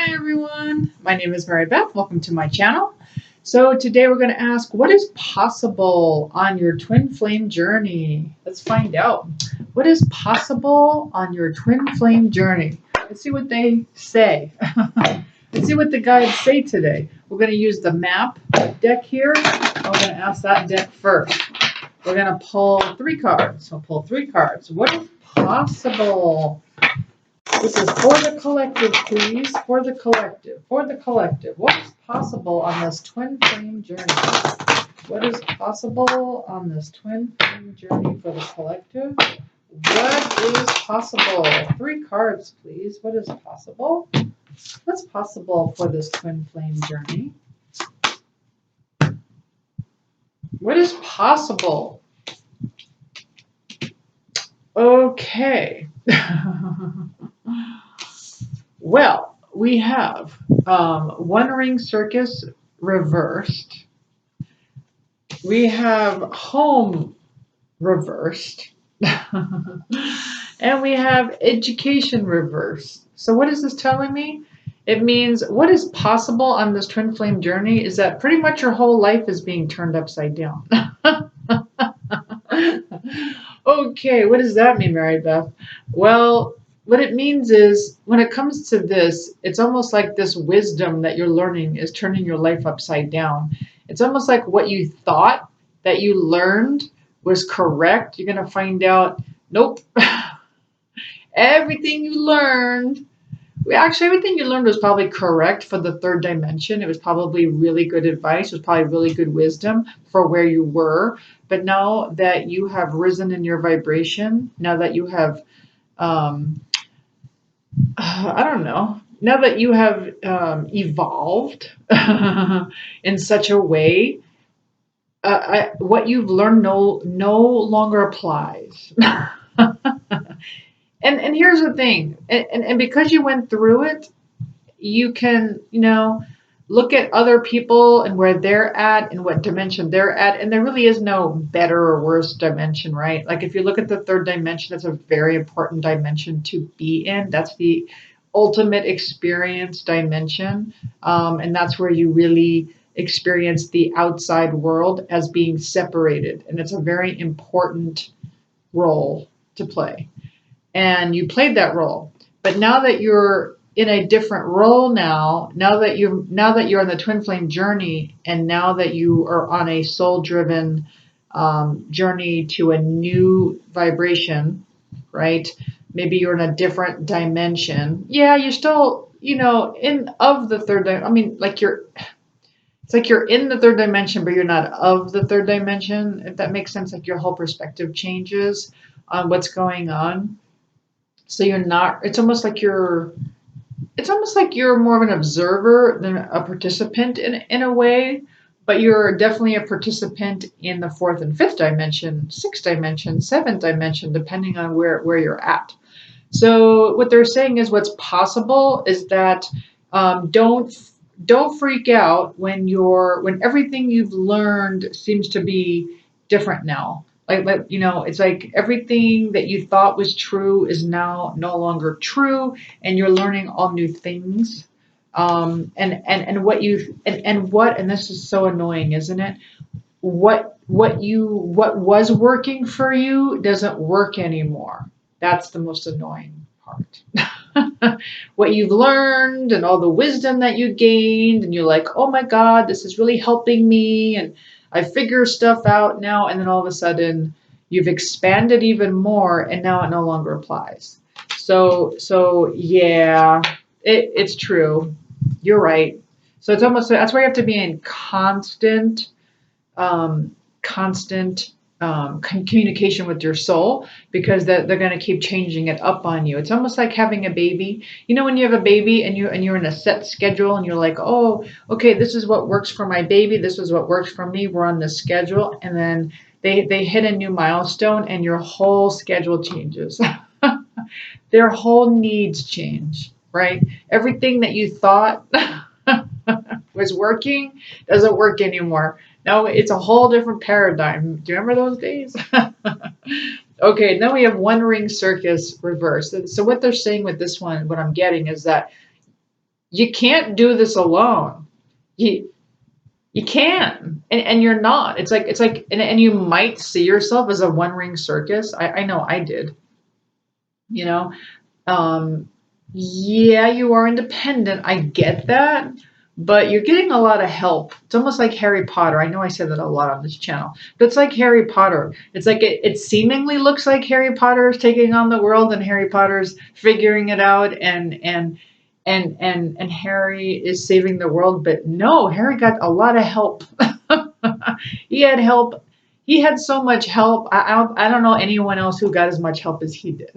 Hi everyone, my name is Mary Beth. Welcome to my channel. So today we're going to ask, what is possible on your twin flame journey? Let's find out. What is possible on your twin flame journey? Let's see what they say. Let's see what the guides say today. We're going to use the map deck here. We're going to ask that deck first. We're going to pull 3 cards. I'll pull 3 cards. What is possible? This is for the collective, please. For the collective. For the collective. What is possible on this twin flame journey? What is possible on this twin flame journey for the collective? What is possible? 3 cards, please. What is possible? What's possible for this twin flame journey? What is possible? Okay. Well, we have One Ring Circus reversed. We have Home reversed. And we have Education reversed. So what is this telling me? It means what is possible on this twin flame journey is that pretty much your whole life is being turned upside down. Okay, what does that mean, Mary Beth? Well, what it means is when it comes to this, it's almost like this wisdom that you're learning is turning your life upside down. It's almost like what you thought that you learned was correct. You're going to find out, nope. Everything you learned, actually, everything you learned was probably correct for the 3rd dimension. It was probably really good advice. It was probably really good wisdom for where you were. But now that you have risen in your vibration, now that you have, I don't know, now that you have evolved in such a way, what you've learned no longer applies. And here's the thing, and because you went through it, you can, look at other people and where they're at and what dimension they're at, and there really is no better or worse dimension, right? Like if you look at the 3rd dimension, that's a very important dimension to be in. That's the ultimate experience dimension, and that's where you really experience the outside world as being separated, and it's a very important role to play. And you played that role, but now that you're in a different role, now that you're on the twin flame journey, and now that you are on a soul driven journey to a new vibration, right? Maybe you're in a different dimension. Yeah, you're still in of the 3rd. I mean, like it's like you're in the 3rd dimension, but you're not of the 3rd dimension, if that makes sense. Like your whole perspective changes on what's going on. So you're not, it's almost like you're more of an observer than a participant in a way, but you're definitely a participant in the 4th and 5th dimension, 6th dimension, 7th dimension, depending on where you're at. So what they're saying is what's possible is that don't freak out when everything you've learned seems to be different now. Like, it's like everything that you thought was true is now no longer true, and you're learning all new things. And this is so annoying, isn't it? What was working for you doesn't work anymore. That's the most annoying part. What you've learned and all the wisdom that you gained, and you're like, oh my God, this is really helping me, and I figure stuff out now, and then all of a sudden you've expanded even more, and now it no longer applies. So yeah, it's true. You're right. So it's almost, that's why you have to be in constant communication with your soul, because they're going to keep changing it up on you. It's almost like having a baby. When you have a baby and you're in a set schedule, and you're like, oh, okay, this is what works for my baby, this is what works for me, we're on this schedule, and then they hit a new milestone and your whole schedule changes. Their whole needs change, right? Everything that you thought was working doesn't work anymore. No, it's a whole different paradigm. Do you remember those days? Okay, now we have One Ring Circus reversed. So what they're saying with this one, what I'm getting is that You can't do this alone. You you can, and you're not. It's like, and you might see yourself as a one ring circus. I know I did. You know, um, yeah, you are independent. I get that, but you're getting a lot of help. It's almost like Harry Potter. I know I said that a lot on this channel, but it's like Harry Potter. It's like it seemingly looks like Harry Potter is taking on the world and Harry Potter's figuring it out and Harry is saving the world. But no, Harry got a lot of help. He had help. He had so much help. I don't know anyone else who got as much help as he did.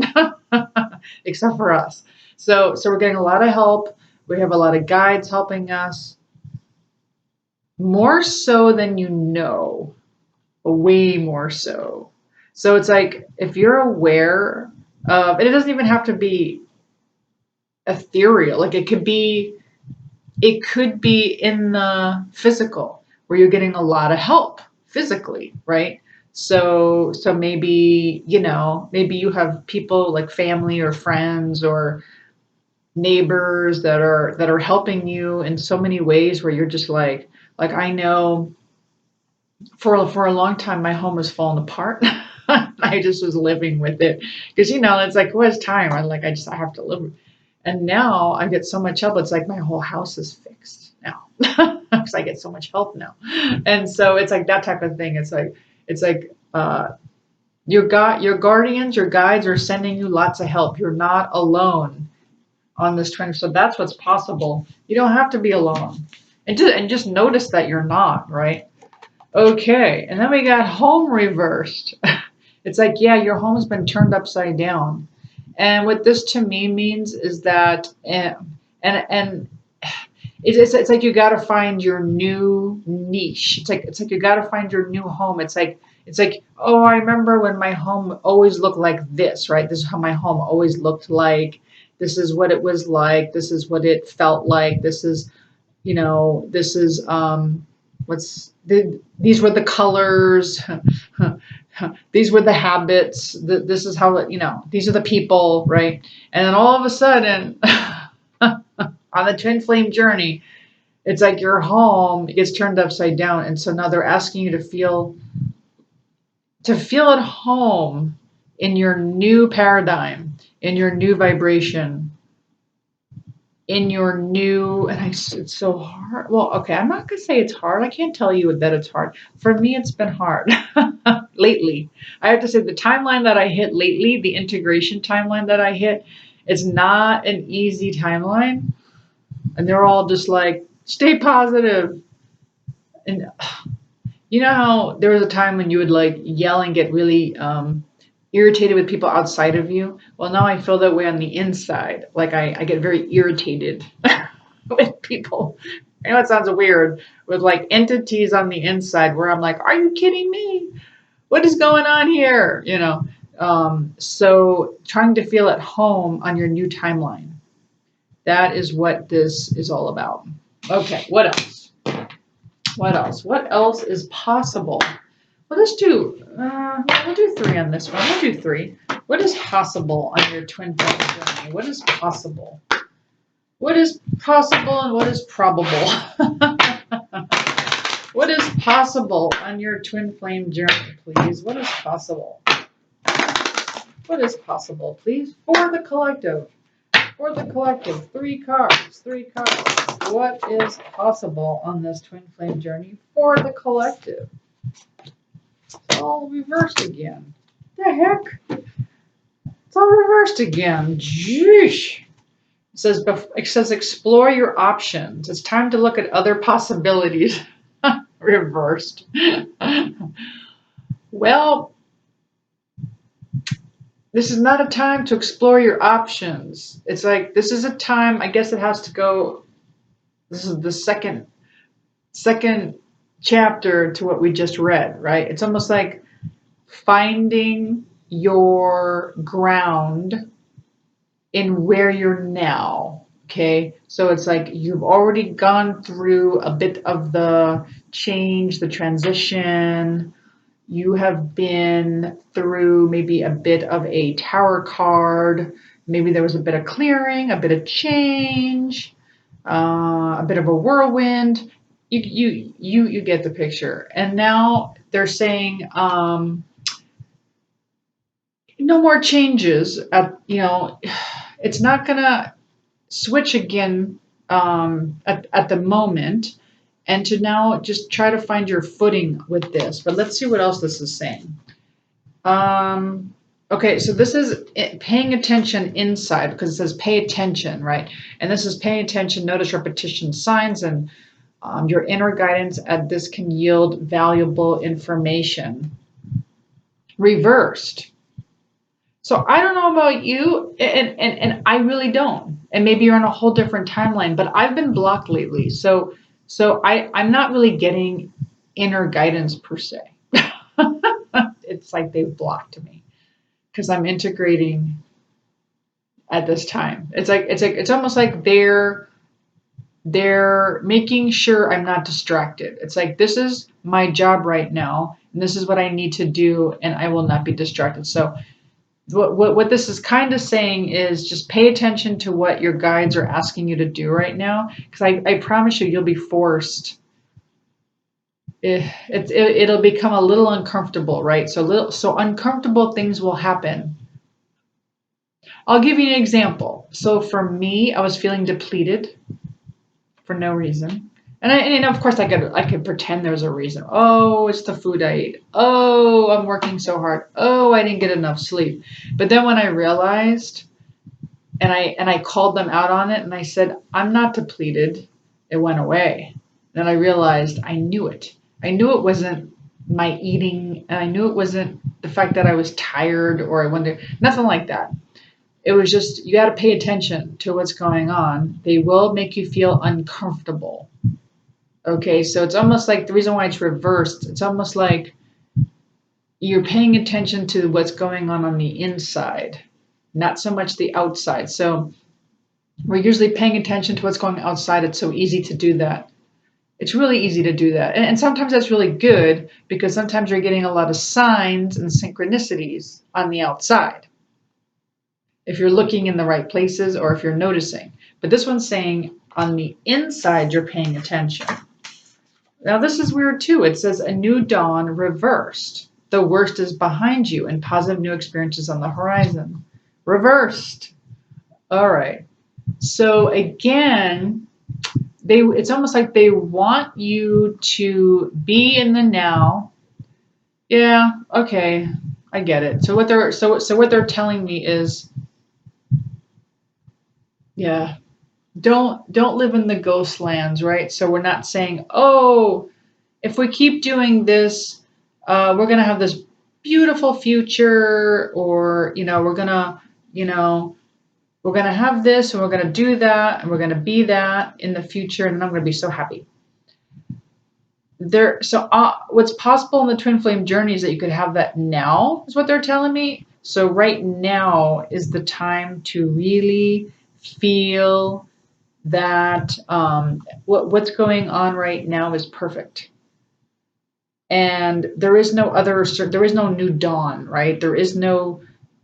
Except for us. So we're getting a lot of help. We have a lot of guides helping us, more so than you know, way more so. So it's like if you're aware of, and it doesn't even have to be ethereal. Like it could be in the physical where you're getting a lot of help physically, right? So maybe, maybe you have people like family or friends or neighbors that are helping you in so many ways where you're just like I know for a long time my home was falling apart. I just was living with it because it's like what's time? I have to live. And now I get so much help. It's like my whole house is fixed now because I get so much help now. And so it's like that type of thing. It's like your guardians, your guides are sending you lots of help. You're not alone on this trend. So that's what's possible. You don't have to be alone. And just notice that you're not, right? Okay. And then we got home reversed. It's like, yeah, your home's been turned upside down. And what this to me means is that and it's like you got to find your new niche. It's like you got to find your new home. It's like, oh, I remember when my home always looked like this, right? This is how my home always looked like. This is what it was like. This is what it felt like. This is these were the colors. These were the habits. This is how these are the people, right? And then all of a sudden, on the twin flame journey, it's like your home gets turned upside down, and so now they're asking you to feel at home in your new paradigm, in your new vibration, in your new, it's so hard. Well, okay, I'm not gonna say it's hard. I can't tell you that it's hard. For me, it's been hard lately. I have to say the timeline that I hit lately, the integration timeline that I hit, it's not an easy timeline. And they're all just like, stay positive. And you know how there was a time when you would like yell and get really irritated with people outside of you? Well, now I feel that way on the inside. Like I get very irritated with people. I know it sounds weird, with like entities on the inside where I'm like, are you kidding me? What is going on here? So trying to feel at home on your new timeline. That is what this is all about. Okay, what else? What else? What else is possible? Well, let's do, we'll do three on this one. We'll do three. What is possible on your twin flame journey? What is possible? What is possible and what is probable? What is possible on your twin flame journey, please? What is possible? What is possible, please? For the collective. For the collective. Three cards. What is possible on this twin flame journey for the collective? It's all reversed again. The heck? It's all reversed again. Jeesh. It says explore your options. It's time to look at other possibilities. Reversed. Well, this is not a time to explore your options. It's like this is a time, I guess it has to go. This is the second chapter to what we just read, right? It's almost like finding your ground in where you're now. Okay, so it's like you've already gone through a bit of the change, the transition. You have been through maybe a bit of a tower card. Maybe there was a bit of clearing, a bit of change. a bit of a whirlwind. You get the picture. And now they're saying no more changes. It's not gonna switch again at the moment, and to now just try to find your footing with this. But let's see what else this is saying. Okay, so this is paying attention inside because it says pay attention, right? And this is paying attention, notice repetition signs, and your inner guidance at this can yield valuable information. Reversed. So I don't know about you, and I really don't. And maybe you're on a whole different timeline, but I've been blocked lately. I'm not really getting inner guidance per se. It's like they've blocked me because I'm integrating at this time. It's almost like they're making sure I'm not distracted. It's like this is my job right now, and this is what I need to do, and I will not be distracted. So what this is kind of saying is just pay attention to what your guides are asking you to do right now, because I promise you you'll be forced. It'll become a little uncomfortable, right? So uncomfortable things will happen. I'll give you an example. So for me, I was feeling depleted for no reason. And of course I could pretend there's a reason. Oh, it's the food I ate. Oh, I'm working so hard. Oh, I didn't get enough sleep. But then when I realized and I called them out on it and I said, I'm not depleted, it went away. Then I realized I knew it. I knew it wasn't my eating, and I knew it wasn't the fact that I was tired or I wondered, nothing like that. It was just you got to pay attention to what's going on. They will make you feel uncomfortable. Okay, so it's almost like the reason why it's reversed, it's almost like you're paying attention to what's going on the inside, not so much the outside. So we're usually paying attention to what's going outside. It's so easy to do that. It's really easy to do that. And sometimes that's really good because sometimes you're getting a lot of signs and synchronicities on the outside if you're looking in the right places or if you're noticing. But this one's saying on the inside, you're paying attention. Now, this is weird too. It says a new dawn reversed. The worst is behind you and positive new experiences on the horizon. Reversed. All right. So again, it's almost like they want you to be in the now. Yeah, okay. I get it. So what they're telling me is, yeah, don't live in the ghost lands, right? So we're not saying, oh, if we keep doing this, we're gonna have this beautiful future, or we're gonna have this, and we're gonna do that, and we're gonna be that in the future, and I'm gonna be so happy. What's possible in the twin flame journey is that you could have that now, is what they're telling me. So right now is the time to really feel that what's going on right now is perfect. And there is no new dawn, right? There is no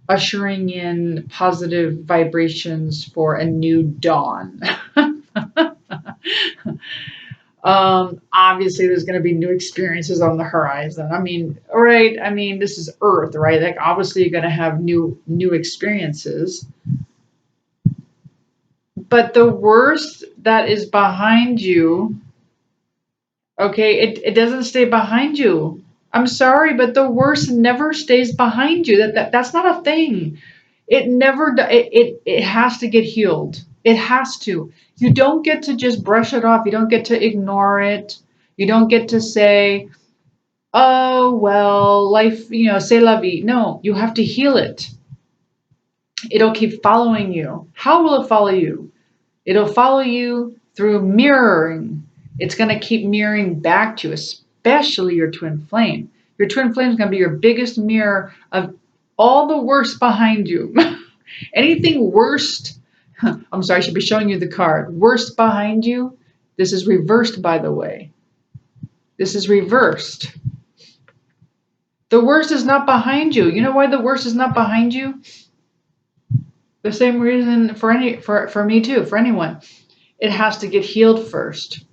ushering in positive vibrations for a new dawn. Obviously there's going to be new experiences on the horizon. I mean, right? I mean, this is Earth, right? Like obviously you're going to have new experiences. But the worst that is behind you, okay, it doesn't stay behind you. I'm sorry, but the worst never stays behind you. That's not a thing. It never it has to get healed. It has to. You don't get to just brush it off. You don't get to ignore it. You don't get to say, "Oh, well, life, c'est la vie." No, you have to heal it. It'll keep following you. How will it follow you? It'll follow you through mirroring. It's going to keep mirroring back to you, especially your twin flame. Your twin flame is going to be your biggest mirror of all the worst behind you. Anything worst, I'm sorry, I should be showing you the card. Worst behind you, this is reversed, by the way. This is reversed. The worst is not behind you. You know why the worst is not behind you? The same reason for me too, for anyone. it has to get healed first.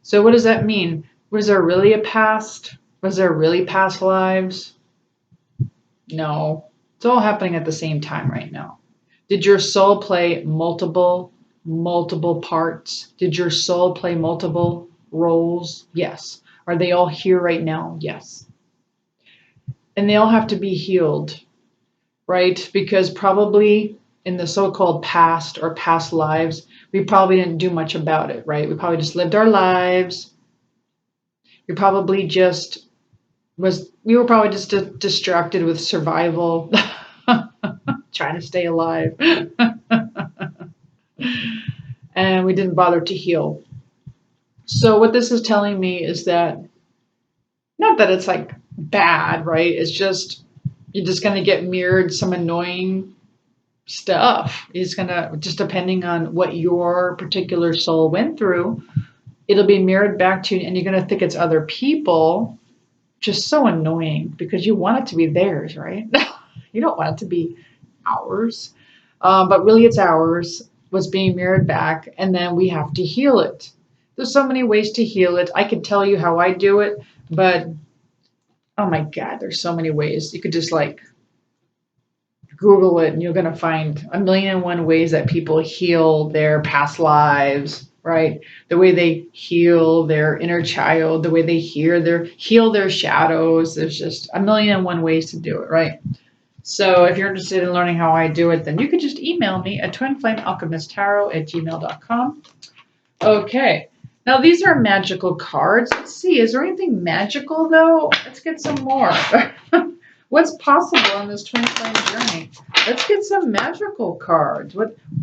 So what does that mean? Was there really a past? Was there really past lives? No. It's all happening at the same time right now. Did your soul play multiple parts? Did your soul play multiple roles? Yes. Are they all here right now? Yes. And they all have to be healed, right? Because probably in the so-called past or past lives, we probably didn't do much about it, right? We probably just lived our lives. We probably just we were probably just distracted with survival, trying to stay alive. And we didn't bother to heal. So what this is telling me is that, not that it's like bad, right? It's just, you're just going to get mirrored some annoying stuff. It's going to, just depending on what your particular soul went through, it'll be mirrored back to you, and you're going to think it's other people. Just so annoying, because you want it to be theirs, right? You don't want it to be ours. But really it's ours, what's being mirrored back, and then we have to heal it. There's so many ways to heal it. I could tell you how I do it, but oh my God, there's so many ways. You could just like Google it and you're going to find 1,000,001 ways that people heal their past lives, right? The way they heal their inner child, the way they heal their shadows. There's just 1,000,001 ways to do it, right? So if you're interested in learning how I do it, then you could just email me at twinflamealchemisttarot@gmail.com. Okay. Now these are magical cards. Let's see, is there anything magical though? Let's get some more. What's possible on this twin flame journey? Let's get some magical cards.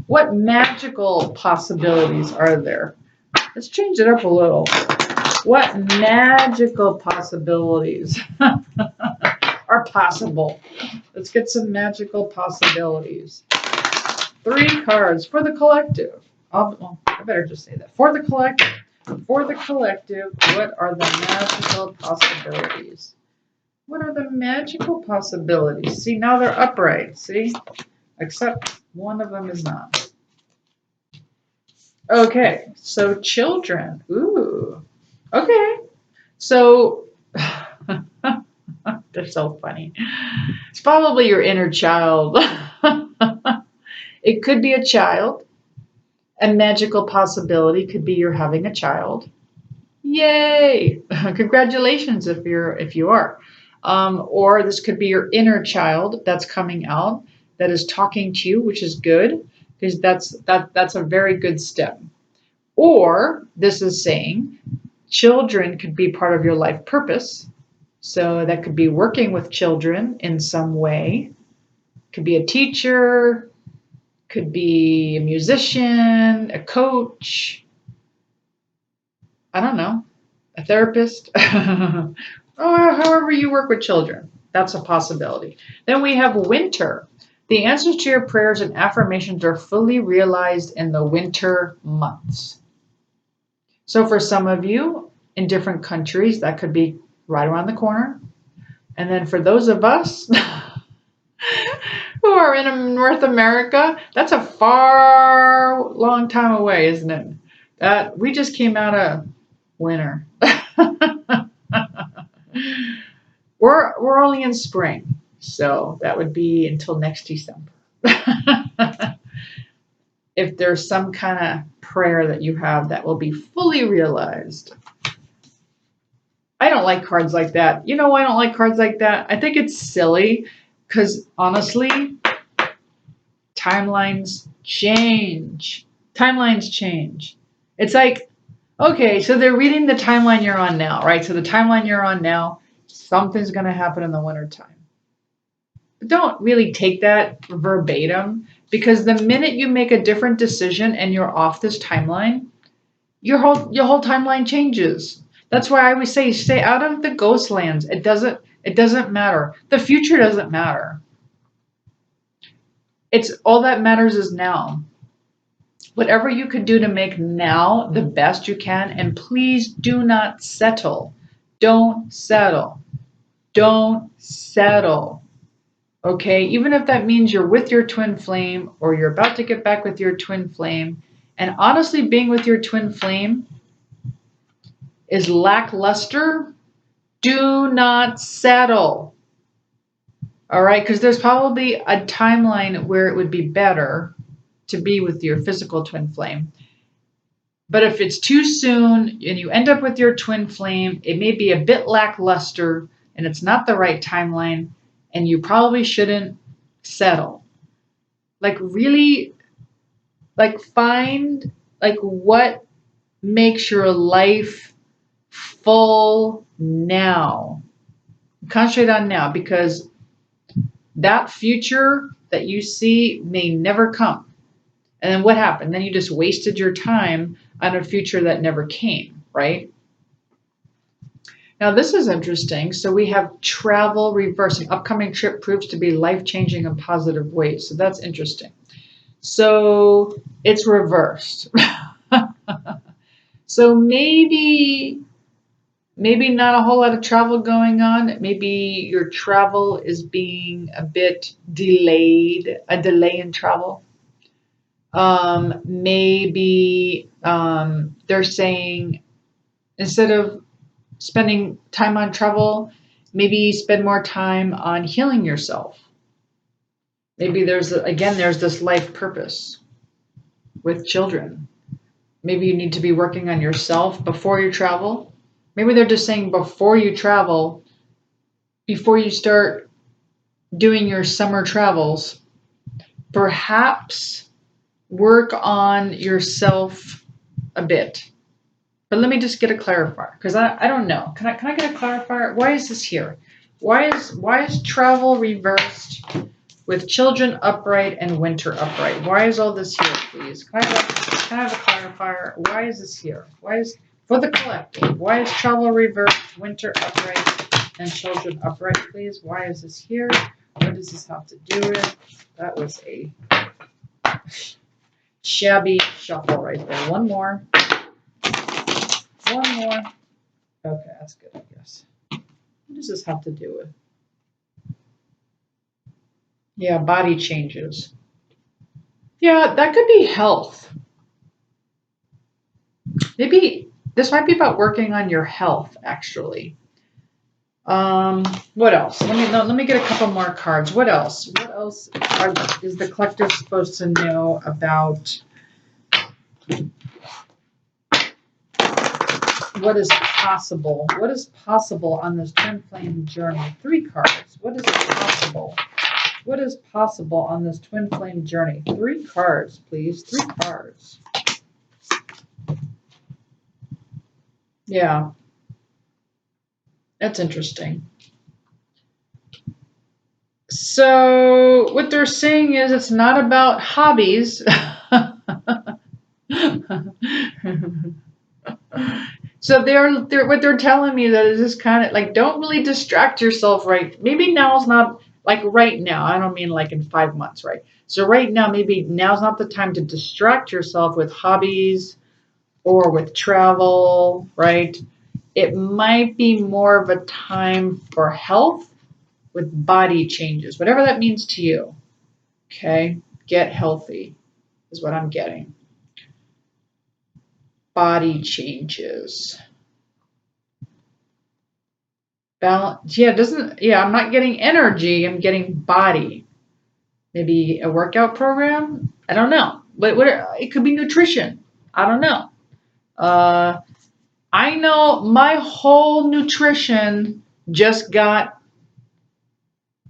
What magical possibilities are there? Let's change it up a little. What magical possibilities are possible? Let's get some magical possibilities. 3 cards for the collective. Well, I better just say that. For the collective. For the collective, what are the magical possibilities? What are the magical possibilities? See, now they're upright, see? Except one of them is not. Okay, so children. Ooh. Okay. So, they're so funny. It's probably your inner child. It could be a child. A magical possibility could be you're having a child. Yay! Congratulations if you are. Or this could be your inner child that's coming out, that is talking to you, which is good, because that's a very good step. Or this is saying children could be part of your life purpose. So that could be working with children in some way. Could be a teacher, could be a musician, a coach, I don't know, a therapist, or however you work with children. That's a possibility. Then we have winter. The answers to your prayers and affirmations are fully realized in the winter months. So for some of you in different countries, that could be right around the corner. And then for those of us who are in North America, that's a far long time away, isn't it? That we just came out of winter. We're only in spring, so that would be until next December. If there's some kind of prayer that you have that will be fully realized. I don't like cards like that. You know why I don't like cards like that? I think it's silly because honestly, timelines change. Timelines change. It's like, okay, so they're reading the timeline you're on now, right? So the timeline you're on now, something's going to happen in the wintertime. But don't really take that verbatim, because the minute you make a different decision and you're off this timeline, your whole timeline changes. That's why I always say stay out of the ghost lands. It doesn't matter. The future doesn't matter. It's all that matters is now. Whatever you could do to make now the best you can, and please do not settle. Don't settle. Don't settle. Okay, even if that means you're with your twin flame or you're about to get back with your twin flame And honestly, being with your twin flame is lackluster. Do not settle. All right, because there's probably a timeline where it would be better to be with your physical twin flame. But if it's too soon and you end up with your twin flame, it may be a bit lackluster and it's not the right timeline, and you probably shouldn't settle. Like, really, like, find like what makes your life full now. Concentrate on now, because that future that you see may never come. And then what happened? Then you just wasted your time on a future that never came, right? Now, this is interesting. So we have travel reversing. Upcoming trip proves to be life-changing in positive ways. So that's interesting. So it's reversed. So maybe not a whole lot of travel going on. Maybe your travel is being a bit delayed, a delay in travel. Maybe they're saying, instead of spending time on travel, maybe spend more time on healing yourself. Maybe there's this life purpose with children. Maybe you need to be working on yourself before you travel. Maybe they're just saying, before you travel, before you start doing your summer travels, perhaps work on yourself a bit. But let me just get a clarifier, because I don't know. Can I get a clarifier? Why is this here? Why is travel reversed with children upright and winter upright? Why is all this here, please? Can I have a clarifier? Why is this here? Why is, for the collective, why is travel reversed, winter upright, and children upright, please? Why is this here? What does this have to do with? That was a shabby shuffle right there. One more. Okay, that's good, I guess. What does this have to do with? Yeah, body changes. Yeah, that could be health. Maybe this might be about working on your health, actually. What else? Let me get a couple more cards. What else? Is the collective supposed to know about what is possible? What is possible on this twin flame journey? 3 cards. What is possible? What is possible on this twin flame journey? 3 cards, please. 3 cards. Yeah. That's interesting. So what they're saying is it's not about hobbies. So what they're telling me that is just kind of like, don't really distract yourself, right? Maybe now's not, like, right now. I don't mean like in 5 months, right? So right now, maybe now's not the time to distract yourself with hobbies or with travel, right? It might be more of a time for health with body changes, whatever that means to you. Okay? Get healthy is what I'm getting. Body changes. Balance. Yeah, I'm not getting energy, I'm getting body. Maybe a workout program? I don't know. But it could be nutrition. I don't know. I know my whole nutrition just got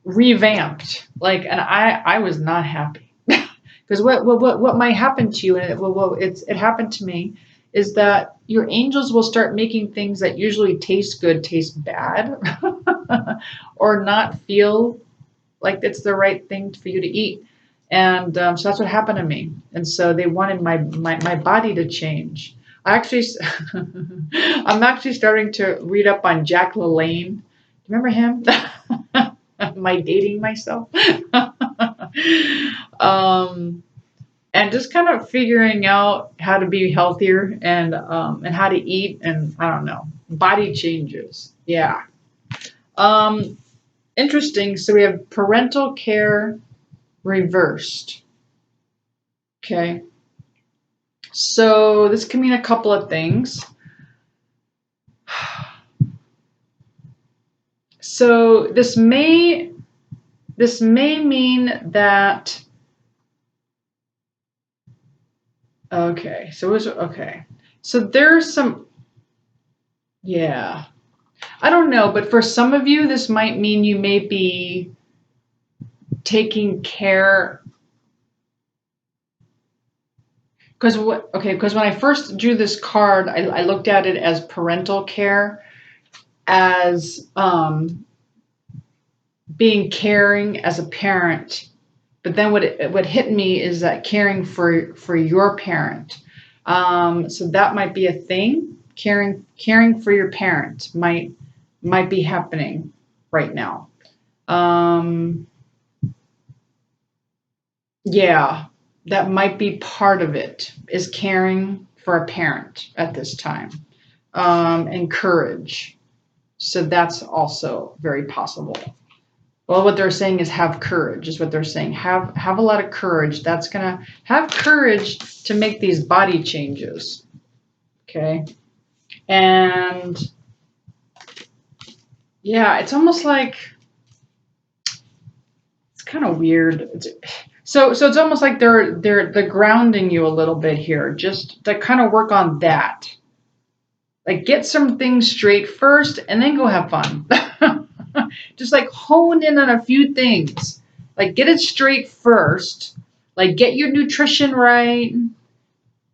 revamped. Like, and I was not happy. Because what might happen to you, and it happened to me, is that your angels will start making things that usually taste good taste bad, or not feel like it's the right thing for you to eat. And so that's what happened to me. And so they wanted my body to change. I'm actually starting to read up on Jack LaLanne. Do you remember him? Am I dating myself? And just kind of figuring out how to be healthier and how to eat, and I don't know, body changes. Yeah. Interesting. So we have parental care reversed. Okay. So this can mean a couple of things. So this may mean that, okay, so okay. So there's some, yeah, I don't know, but for some of you, this might mean you may be taking care. Because because when I first drew this card, I looked at it as parental care, as being caring as a parent. But then what hit me is that caring for your parent. So that might be a thing. Caring for your parent might be happening right now. Yeah, that might be part of it, is caring for a parent at this time, and courage. So that's also very possible. Well, what they're saying is have courage, is what they're saying. Have a lot of courage. That's gonna have courage to make these body changes. Okay. And yeah, it's almost like, it's kind of weird. So it's almost like they're grounding you a little bit here, just to kind of work on that. Like, get some things straight first and then go have fun. Just like hone in on a few things. Like, get it straight first. Like, get your nutrition right,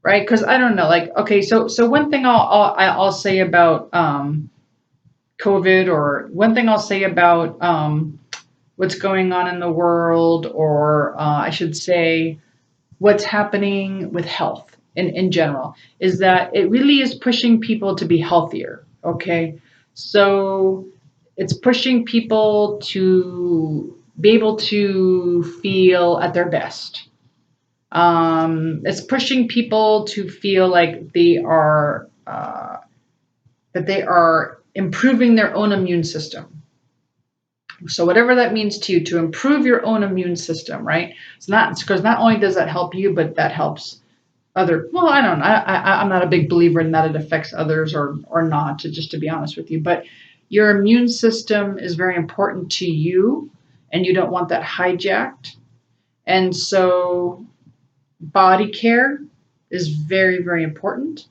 right? Because I don't know. Like, okay, so one thing I'll say about COVID, or one thing I'll say about what's going on in the world, or I should say what's happening with health in general, is that it really is pushing people to be healthier. Okay. So it's pushing people to be able to feel at their best. It's pushing people to feel like they are improving their own immune system. So whatever that means to you, to improve your own immune system, right? It's because not only does that help you, but that helps other. Well, I don't know. I'm not a big believer in that it affects others or not. Just to be honest with you, but your immune system is very important to you, and you don't want that hijacked. And so, body care is very, very important.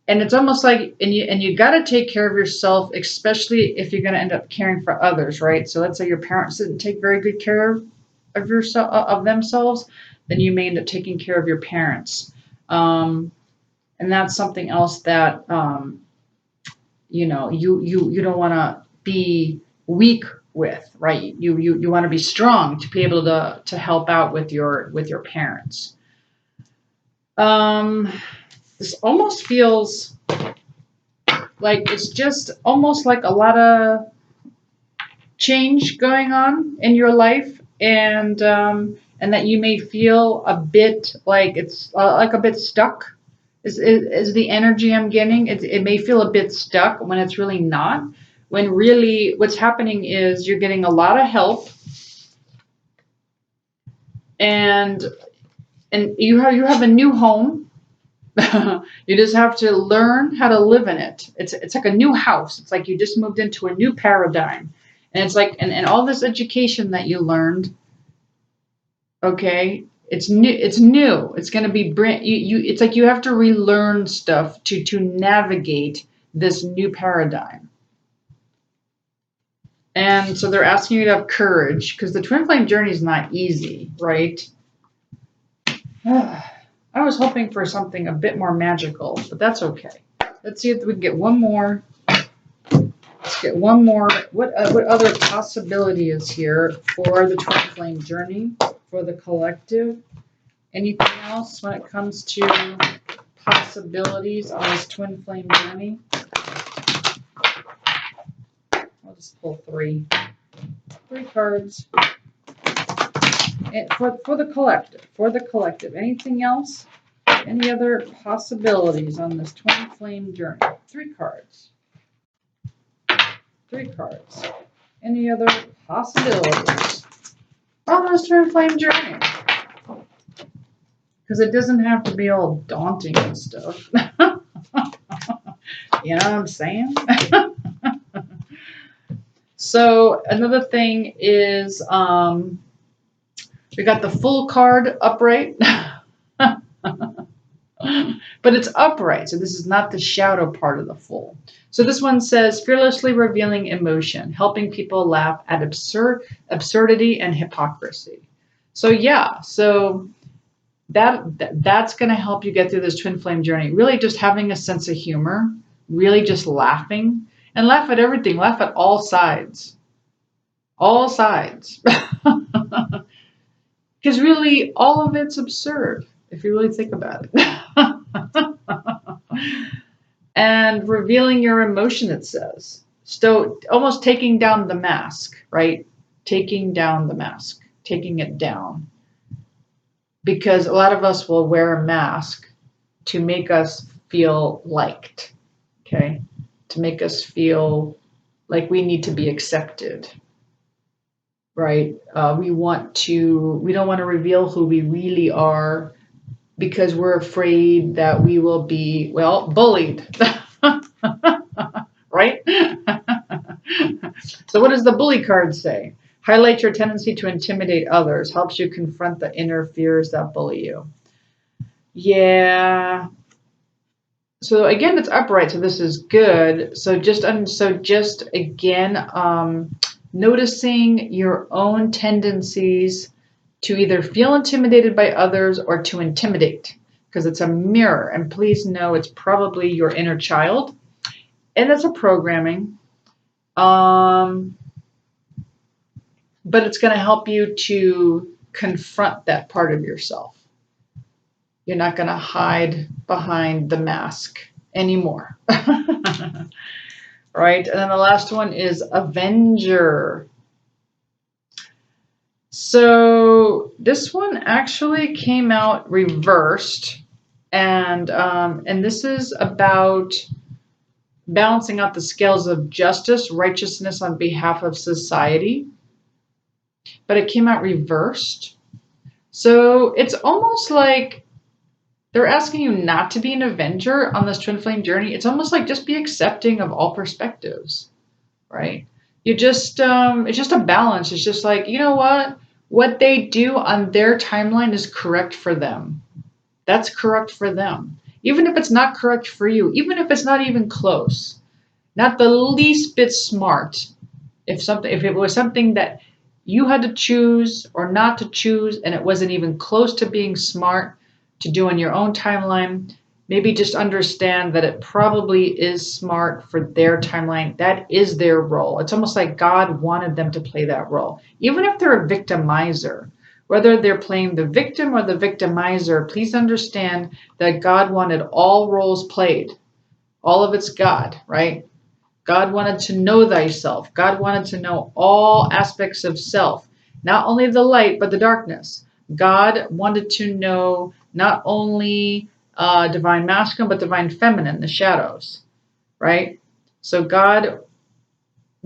And it's almost like, and you got to take care of yourself, especially if you're going to end up caring for others, right? So let's say your parents didn't take very good care of yourself, of themselves, then you may end up taking care of your parents. And that's something else that you don't want to be weak with, right? You want to be strong to be able to help out with your parents. This almost feels like it's just almost like a lot of change going on in your life, and that you may feel a bit like it's like a bit stuck. Is the energy I'm getting? It may feel a bit stuck when it's really not. When really what's happening is you're getting a lot of help, and you have a new home. You just have to learn how to live in it. It's like a new house. It's like you just moved into a new paradigm. And it's like, and all this education that you learned, okay, it's new. It's going to be brand it's like you have to relearn stuff to navigate this new paradigm. And so they're asking you to have courage, because the twin flame journey is not easy, right? I was hoping for something a bit more magical, but that's okay. Let's see if we can get one more. Let's get one more. What other possibility is here for the twin flame journey, for the collective? Anything else when it comes to possibilities on this twin flame journey? I'll just pull three cards. And for the collective, anything else? Any other possibilities on this twin flame journey? Three cards. Any other possibilities on this twin flame journey? Because it doesn't have to be all daunting and stuff. You know what I'm saying? So another thing is we got the full card upright. But it's upright, so this is not the shadow part of the full. So this one says fearlessly revealing emotion, helping people laugh at absurdity and hypocrisy. So yeah, so that's going to help you get through this twin flame journey. Really just having a sense of humor, really just laughing, and laugh at everything, laugh at all sides. All sides. Because really all of it's absurd if you really think about it. And revealing your emotion, it says. So almost taking down the mask, right? Taking down the mask, taking it down. Because a lot of us will wear a mask to make us feel liked, okay? To make us feel like we need to be accepted, right? We don't want to reveal who we really are because we're afraid that we will be, well, bullied. Right? So what does the bully card say? Highlight your tendency to intimidate others, helps you confront the inner fears that bully you. Yeah. So again, it's upright, so this is good. So just again, noticing your own tendencies to either feel intimidated by others or to intimidate, because it's a mirror. And please know it's probably your inner child, and it's a programming. But it's going to help you to confront that part of yourself. You're not going to hide behind the mask anymore. Right? And then the last one is Avenger. So this one actually came out reversed, and this is about balancing out the scales of justice, righteousness on behalf of society. But it came out reversed. So it's almost like they're asking you not to be an avenger on this twin flame journey. It's almost like just be accepting of all perspectives, right? You just, it's just a balance. It's just like, you know what? What they do on their timeline is correct for them. That's correct for them. Even if it's not correct for you, even if it's not even close, not the least bit smart. If it was something that you had to choose or not to choose, and it wasn't even close to being smart to do on your own timeline, maybe just understand that it probably is smart for their timeline. That is their role. It's almost like God wanted them to play that role. Even if they're a victimizer, whether they're playing the victim or the victimizer, please understand that God wanted all roles played. All of it's God, right? God wanted to know thyself. God wanted to know all aspects of self, not only the light, but the darkness. God wanted to know not only divine masculine, but divine feminine, the shadows, right? So God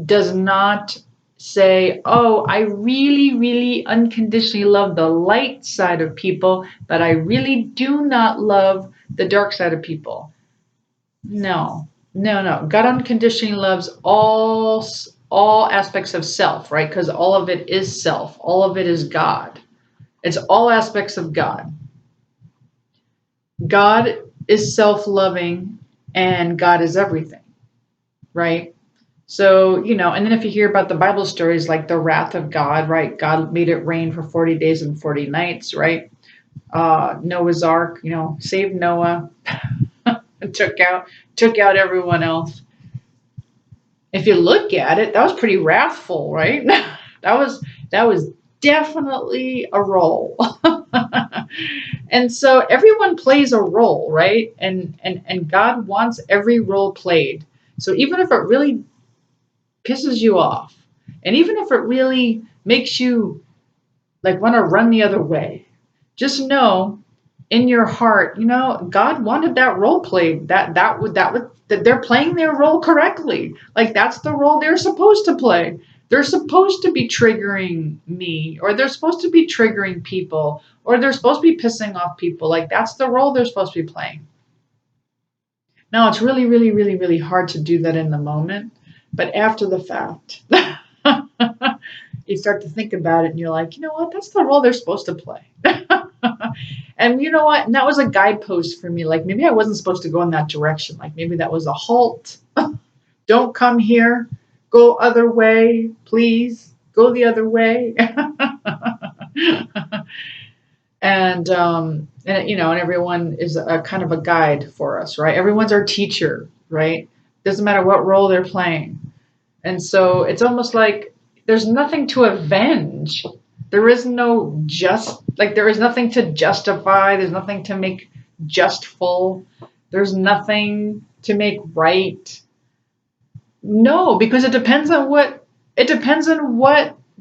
does not say, oh, I really, really unconditionally love the light side of people, but I really do not love the dark side of people. No. God unconditionally loves all aspects of self, right? Because all of it is self. All of it is God. It's all aspects of God. God is self-loving and God is everything, right? So, and then if you hear about the Bible stories like the wrath of God, right? God made it rain for 40 days and 40 nights, right? Noah's Ark, saved Noah. took out everyone else. If you look at it, that was pretty wrathful, right? that was definitely a role. And so everyone plays a role, right? And God wants every role played. So even if it really pisses you off, and even if it really makes you like want to run the other way, just know in your heart, God wanted that role played. That they're playing their role correctly. Like that's the role they're supposed to play. They're supposed to be triggering me, or they're supposed to be triggering people, or they're supposed to be pissing off people. Like that's the role they're supposed to be playing. Now it's really, really, really, really hard to do that in the moment, but after the fact, you start to think about it and you're like, you know what, that's the role they're supposed to play. And you know what, and that was a guidepost for me. Like maybe I wasn't supposed to go in that direction. Like maybe that was a halt. Don't come here. Go other way, please. Go the other way. And you know, and everyone is a kind of a guide for us, right? Everyone's our teacher, right? Doesn't matter what role they're playing. And so it's almost like there's nothing to avenge. There is no just, like there is nothing to justify. There's nothing to make justful. There's nothing to make right. No, because it depends on what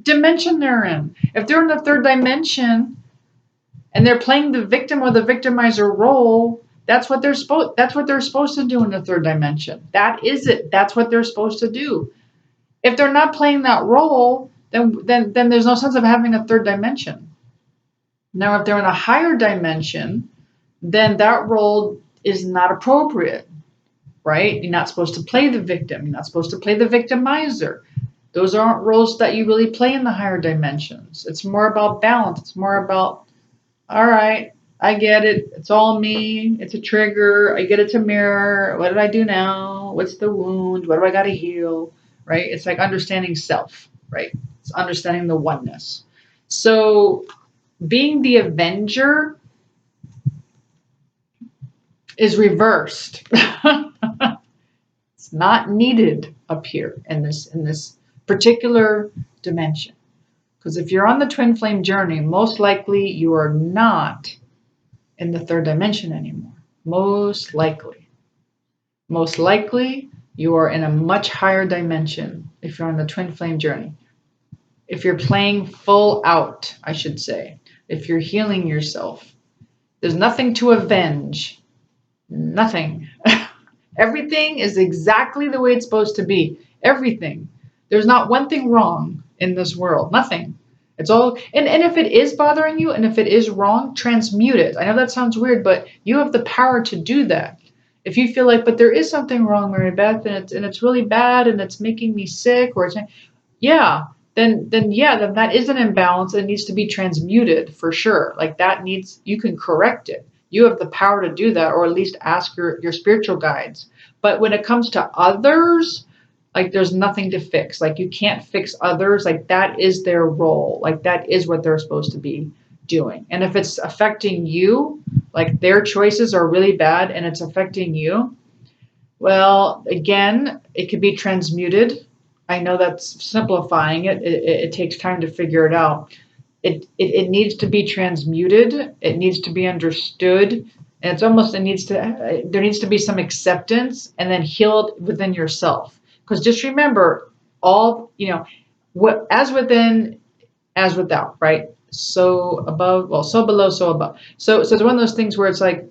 dimension they're in. If they're in the third dimension and they're playing the victim or the victimizer role, that's what they're supposed to do in the third dimension. That is it. That's what they're supposed to do. If they're not playing that role, then there's no sense of having a third dimension. Now, if they're in a higher dimension, then that role is not appropriate, right? You're not supposed to play the victim. You're not supposed to play the victimizer. Those aren't roles that you really play in the higher dimensions. It's more about balance. It's more about, all right, I get it. It's all me. It's a trigger. I get it to mirror. What did I do now? What's the wound? What do I got to heal? Right? It's like understanding self, right? It's understanding the oneness. So being the avenger is reversed. It's not needed up here in this particular dimension. Because if you're on the twin flame journey, most likely you are not in the third dimension anymore. Most likely. Most likely you are in a much higher dimension if you're on the twin flame journey. If you're playing full out, I should say. If you're healing yourself. There's nothing to avenge. Nothing. Everything is exactly the way it's supposed to be. Everything. There's not one thing wrong in this world. Nothing. It's all, and if it is bothering you and if it is wrong, transmute it. I know that sounds weird, but you have the power to do that. If you feel like, but there is something wrong, Mary Beth, and it's really bad and it's making me sick, or it's, yeah, then that is an imbalance and it needs to be transmuted for sure. Like that needs, you can correct it. You have the power to do that, or at least ask your spiritual guides. But when it comes to others, like there's nothing to fix. Like you can't fix others. Like that is their role. Like that is what they're supposed to be doing. And if it's affecting you, like their choices are really bad and it's affecting you, well, again, it could be transmuted. I know that's simplifying it. It takes time to figure it out. It needs to be transmuted. It needs to be understood. And it's almost, there needs to be some acceptance and then healed within yourself. Because just remember, all, what as within, as without, right? So above, well, so below, so above. So it's one of those things where it's like,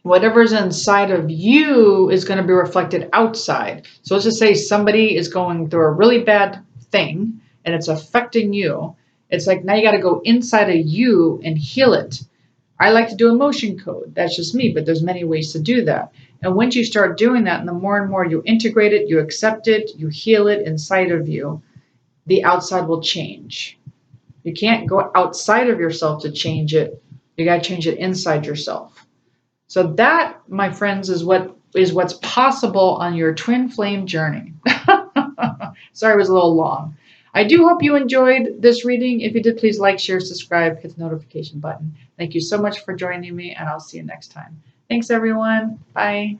whatever's inside of you is going to be reflected outside. So let's just say somebody is going through a really bad thing and it's affecting you. It's like now you got to go inside of you and heal it. I like to do emotion code. That's just me, but there's many ways to do that. And once you start doing that, and the more and more you integrate it, you accept it, you heal it inside of you, the outside will change. You can't go outside of yourself to change it. You got to change it inside yourself. So that, my friends, is what's possible on your twin flame journey. Sorry, it was a little long. I do hope you enjoyed this reading. If you did, please like, share, subscribe, hit the notification button. Thank you so much for joining me, and I'll see you next time. Thanks, everyone. Bye.